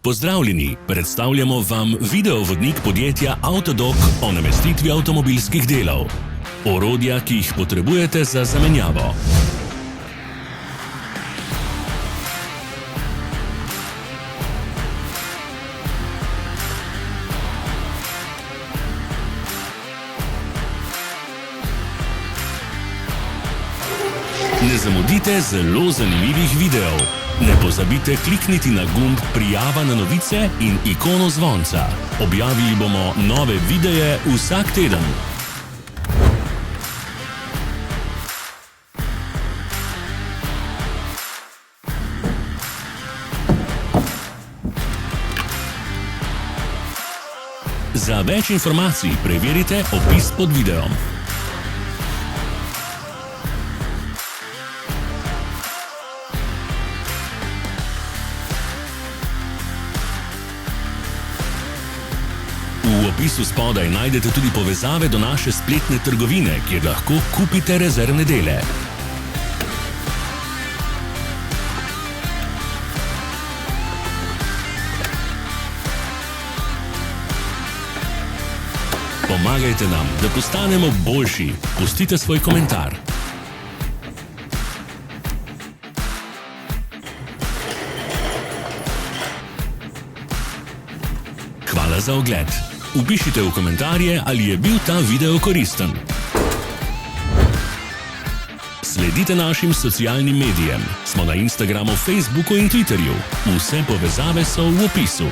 Pozdravljeni, predstavljamo vam videovodnik podjetja Avtodok o namestitvi avtomobilskih delov. Orodja, ki jih potrebujete za zamenjavo. Ne zamudite zelo zanimivih videov. Ne pozabite klikniti na gumb Prijava na novice in ikono zvonca. Objavili bomo nove videe vsak teden. Za več informacij preverite opis pod videom. V opisu spodaj najdete tudi povezave do naše spletne trgovine, kjer lahko kupite rezervne dele. Pomagajte nam, da postanemo boljši. Pustite svoj komentar. Hvala za ogled. Vpišite v komentarje, ali je bil ta video koristen. Sledite našim socialnim medijem. Smo na Instagramu, Facebooku in Twitterju. Vse povezave so v opisu.